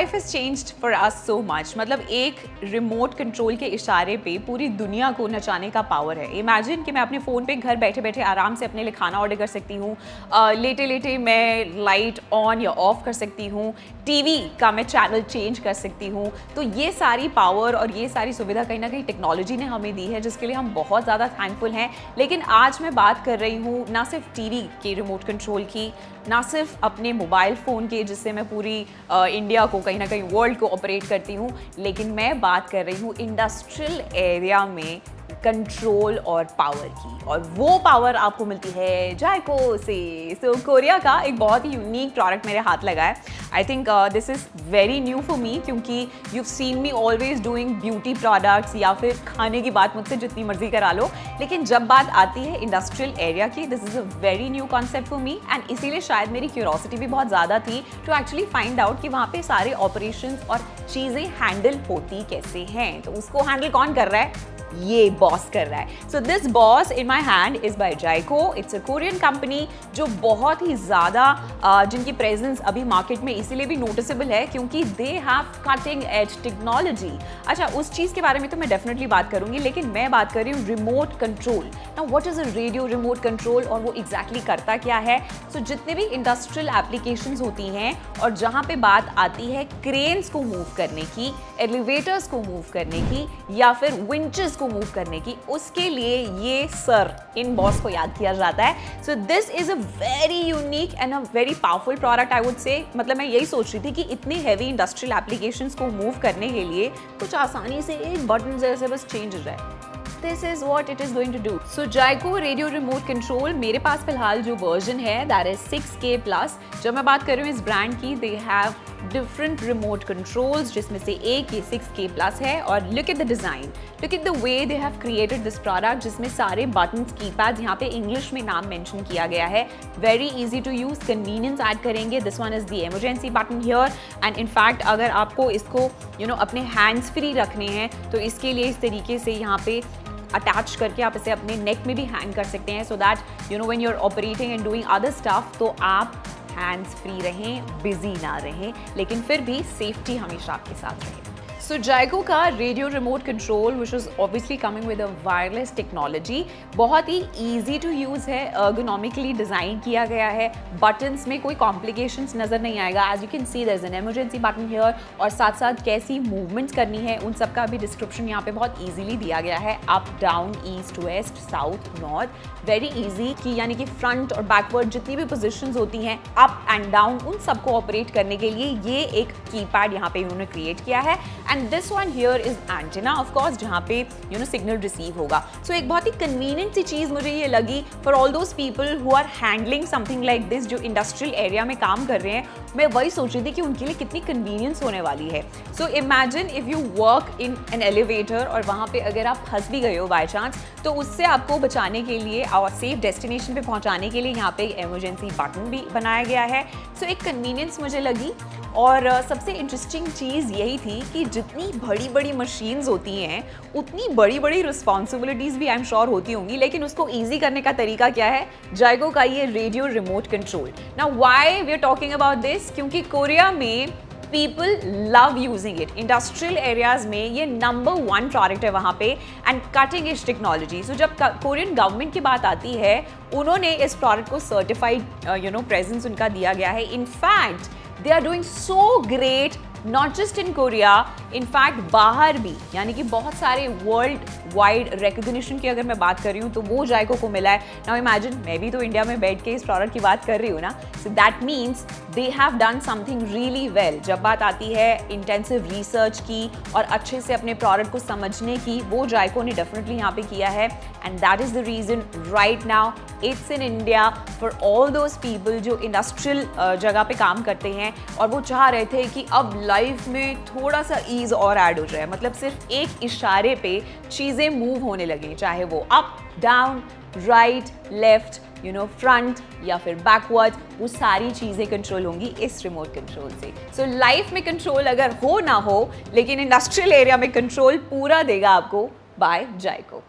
Life is changed for us so much. मतलब एक remote control के इशारे पे पूरी दुनिया को नचाने का पावर है। इमेजिन कि मैं अपने फ़ोन पे घर बैठे बैठे आराम से अपने लिए खाना ऑर्डर कर सकती हूँ, लेटे लेटे मैं लाइट ऑन या ऑफ कर सकती हूँ, टीवी का मैं चैनल चेंज कर सकती हूँ। तो ये सारी पावर और ये सारी सुविधा कहीं ना कहीं टेक्नोलॉजी ने हमें दी है, जिसके लिए हम बहुत ज़्यादा थैंकफुल हैं। लेकिन आज मैं बात कर रही हूँ ना सिर्फ टीवी के रिमोट कंट्रोल की, ना सिर्फ अपने मोबाइल फ़ोन के जिससे मैं पूरी इंडिया को कहीं ना कहीं वर्ल्ड को ऑपरेट करती हूँ, लेकिन मैं बात कर रही हूँ इंडस्ट्रियल एरिया में कंट्रोल और पावर की। और वो पावर आपको मिलती है जायको से। सो कोरिया का एक बहुत ही यूनिक प्रोडक्ट मेरे हाथ लगा है। I think this is very new for me, क्योंकि you seen me always doing beauty products या फिर खाने की बात मुझसे जितनी मर्जी करा लो, लेकिन जब बात आती है इंडस्ट्रियल एरिया की, this is a very new concept for me. And इसीलिए शायद मेरी क्यूरोसिटी भी बहुत ज़्यादा थी टू एक्चुअली फाइंड आउट कि वहाँ पे सारे ऑपरेशंस और चीज़ें हैंडल होती कैसे हैं। तो उसको हैंडल कौन कर रहा है? ये बॉस कर रहा है। So this boss in my hand is by Jayco. It's a Korean company जो बहुत ही ज़्यादा जिनकी प्रेजेंस अभी मार्केट में इसीलिए भी नोटिसेबल है क्योंकि they have cutting edge technology. अच्छा, उस चीज़ के बारे में तो मैं डेफिनेटली बात करूंगी, लेकिन मैं बात कर रही हूँ remote control. Now what is a radio remote control और वो एग्जैक्टली करता क्या है? सो जितने भी इंडस्ट्रियल एप्लीकेशंस होती हैं और जहाँ पे बात आती है क्रेन्स को मूव करने की, एलिवेटर्स को मूव करने की या फिर विंचेस को मूव करने की, उसके लिए ये सर इन बॉस को याद किया जाता है। So this is a very unique and a very powerful product I would say. मतलब मैं यही सोच रही थी कि इतनी हैवी इंडस्ट्रियल एप्लीकेशंस को मूव करने के लिए कुछ आसानी से एक बटन जैसे बस चेंज हो जाए। This is what it is going to do. So Jayco Radio Remote Control, मेरे पास फिलहाल जो वर्जन है that is 6K+। जब मैं बात कर रही हूँ इस ब्रांड की, they have different remote controls, जिसमें से एक ये 6K+ है। और look at the design, look at the way they have created this product, जिसमें सारे buttons, keypads यहाँ पे इंग्लिश में नाम मेंशन किया गया है। Very easy to use, convenience add करेंगे। This one is the emergency button here, and in fact अगर आपको इसको अपने hands free रखने हैं तो इसके लिए इस तरीके से यहाँ पे अटैच करके आप इसे अपने नेक में भी हैंग कर सकते हैं, so that when you are operating and doing other stuff तो आप हैंड्स फ्री रहें, बिजी ना रहें, लेकिन फिर भी सेफ्टी हमेशा आपके साथ रहे। सो जायको का radio remote control which is obviously coming with a wireless technology, बहुत ही ईजी टू यूज़ है, अर्गोनॉमिकली डिज़ाइन किया गया है। बटन्स में कोई कॉम्प्लिकेशंस नज़र नहीं आएगा। As you can see there is an emergency button here, और साथ साथ कैसी मूवमेंट्स करनी है उन सब का भी डिस्क्रिप्शन यहाँ पे बहुत ईजिली दिया गया है। Up down, east west, south north, very easy की यानी कि फ्रंट और बैकवर्ड जितनी भी पोजिशंस होती हैं, अप एंड डाउन, उन सबको ऑपरेट करने के लिए ये एक कीपैड यहाँ पे इन्होंने क्रिएट किया है। And this one here is antenna of course, जहाँ पे सिग्नल रिसीव होगा। सो एक बहुत ही कन्वीनियंट सी चीज़ मुझे ये लगी for all those people who are handling something like this, जो इंडस्ट्रियल एरिया में काम कर रहे हैं। मैं वही सोच रही थी कि उनके लिए कितनी कन्वीनियंस होने वाली है। So imagine if you work in an elevator और वहाँ पे अगर आप फंस भी गए हो बाय चांस, तो उससे आपको बचाने के लिए और सेफ डेस्टिनेशन पे पहुँचाने के लिए यहाँ पे एक इमरजेंसी बटन भी बनाया गया है। सो एक कन्वीनियंस मुझे लगी। और सबसे इंटरेस्टिंग चीज़ यही थी कि जितनी बड़ी बड़ी मशीन्स होती हैं उतनी बड़ी बड़ी रिस्पॉन्सिबिलिटीज़ भी आई एम श्योर होती होंगी, लेकिन उसको ईजी करने का तरीका क्या है? जायको का ये radio remote control. Now why we are talking about this? क्योंकि कोरिया में people love using it. Industrial areas में ये नंबर 1 प्रोडक्ट है वहाँ पे, and cutting edge technology. So जब कोरियन गवर्नमेंट की बात आती है, उन्होंने इस प्रोडक्ट को सर्टिफाइड प्रेजेंस उनका दिया गया है। In fact they are doing so great not just in Korea, in fact बाहर भी, यानी कि बहुत सारे वर्ल्ड वाइड रिकग्निशन की अगर मैं बात कर रही हूँ तो वो जायको को मिला है। नाउ इमेजिन मैं भी तो इंडिया में बैठ के इस प्रोडक्ट की बात कर रही हूँ ना, so that means they have done something really well. जब बात आती है इंटेंसिव रिसर्च की और अच्छे से अपने प्रोडक्ट को समझने की, वो जायको ने डेफिनेटली यहाँ पे किया है। And that is the reason right now it's in India for all those people जो इंडस्ट्रियल जगह पे काम करते हैं और वो चाह रहे थे कि अब लाइफ में थोड़ा सा ईज और ऐड हो जाए। मतलब सिर्फ एक इशारे पे चीज़ें मूव होने लगें, चाहे वो up down, right left, front या फिर बैकवर्ड, वो सारी चीज़ें कंट्रोल होंगी इस रिमोट कंट्रोल से। सो लाइफ में कंट्रोल अगर हो ना हो, लेकिन इंडस्ट्रियल एरिया में कंट्रोल पूरा देगा आपको बाय जायको।